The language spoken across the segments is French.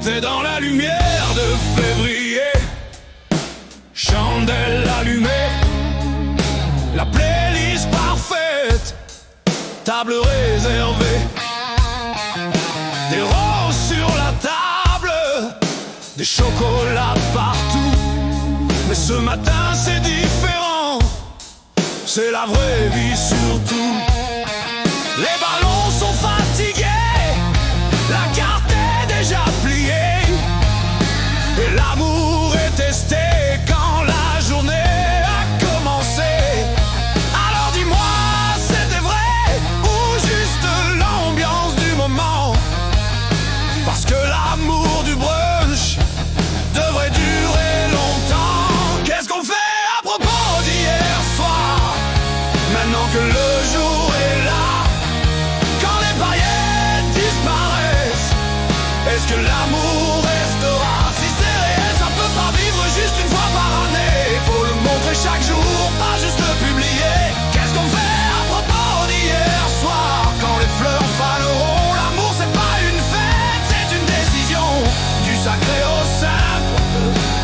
était dans la lumière de février. Chandelle allumée, la playlist parfaite, table réservée, des roses sur la table, des chocolats partout. Mais ce matin c'est différent, c'est la vraie vie surtout. Les ballons sont fatigués, la carte est déjà pliée, et l'amour est testé quand la journée a commencé. Alors dis-moi, c'était vrai ou juste l'ambiance du moment? Parce que l'amour du brunch devrait durer longtemps. Qu'est-ce qu'on fait à propos d'hier soir, maintenant que le jour est là? Quand les paillettes disparaissent, est-ce que l'amour restera? Si c'est réel, ça peut pas vivre juste une fois par année. Faut le montrer chaque jour, pas juste le publier. Qu'est-ce qu'on fait à propos d'hier soir, quand les fleurs faneront? L'amour c'est pas une fête, c'est une décision, du sacré au simple,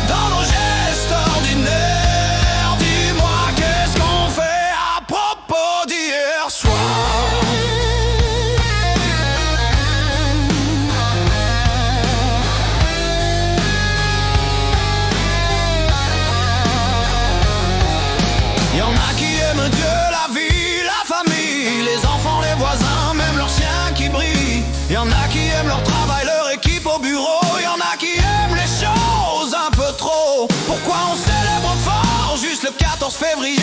dans nos gestes ordinaires. Dis-moi, qu'est-ce qu'on fait à propos d'hier soir? Y'en a qui aiment Dieu, la vie, la famille, les enfants, les voisins, même leurs chiens qui brillent. Y'en a qui aiment leur travail, leur équipe au bureau. Y'en a qui aiment les choses un peu trop. Pourquoi on célèbre fort juste le 14 février?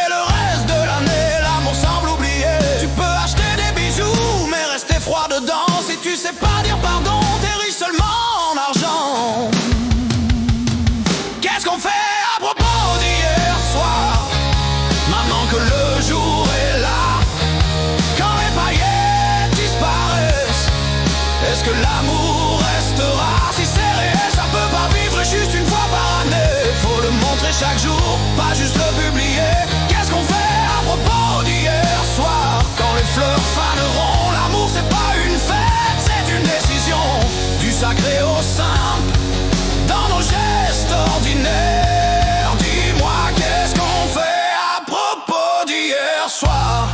Le reste de l'année, l'amour semble oublié. Tu peux acheter des bijoux, mais rester froid dedans. Si tu sais pas dire pardon, t'es riche seulement en argent. Qu'est-ce qu'on fait à propos d'hier soir, maintenant que le jour est là? Quand les paillettes disparaissent, est-ce que l'amour restera? Si c'est réel, ça peut pas vivre juste une fois par année. Faut le montrer chaque jour, pas juste le publier. Qu'est-ce qu'on fait à propos d'hier soir, quand les fleurs faneront? L'amour c'est pas une fête, c'est une décision, du sacré au simple, dans nos gestes ordinaires. Dis-moi, qu'est-ce qu'on fait à propos d'hier soir?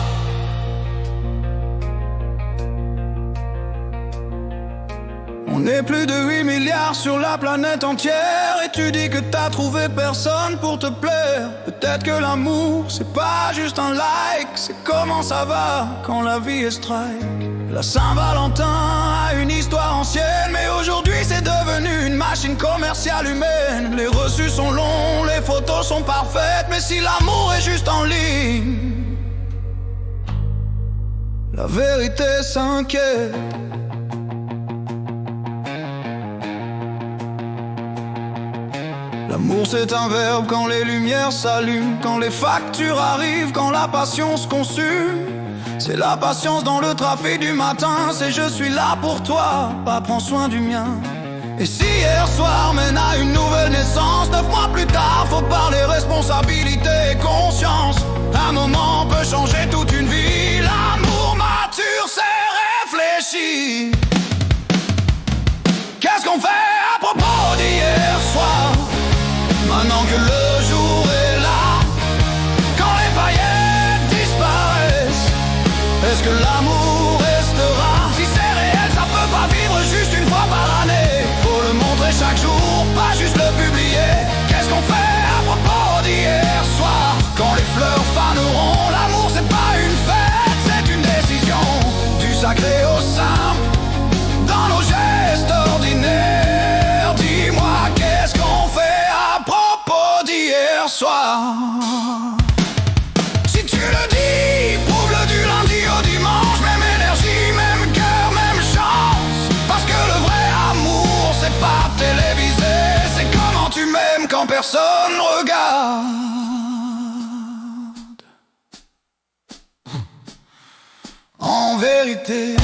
On est plus de 8 milliards sur la planète entière, et tu dis que t'as trouvé personne pour te plaire. Peut-être que l'amour c'est pas juste un like, c'est comment ça va quand la vie est strike. La Saint-Valentin a une histoire ancienne, mais aujourd'hui c'est devenu une machine commerciale humaine. Les reçus sont longs, les photos sont parfaites, mais si l'amour est juste en ligne, la vérité s'inquiète. L'amour c'est un verbe quand les lumières s'allument, quand les factures arrivent, quand la passion se consume. C'est la patience dans le trafic du matin, c'est je suis là pour toi, pas prends soin du mien. Et si hier soir mène à une nouvelle naissance, 9 mois plus tard faut parler responsabilité et conscience. Un moment peut changer toute une vie, l'amour mature c'est réfléchi. Qu'est-ce qu'on fait à propos d'hier soir, maintenant que le jour est là? Quand les paillettes disparaissent, est-ce que l'amour restera? Si c'est réel, ça peut pas vivre juste une fois par année. Faut le montrer chaque jour, pas juste le publier. Qu'est-ce qu'on fait à propos d'hier soir, quand les fleurs faneront? L'amour c'est pas une fête, c'est une décision, du sacré au simple, dans nos gestes ordinaires. Dis-moi, qu'est-ce qu'on fait à propos d'hier soir? Si tu le dis, prouve-le du lundi au dimanche. Même énergie, même cœur, même chance. Parce que le vrai amour, c'est pas télévisé, c'est comment tu m'aimes quand personne regarde. En vérité.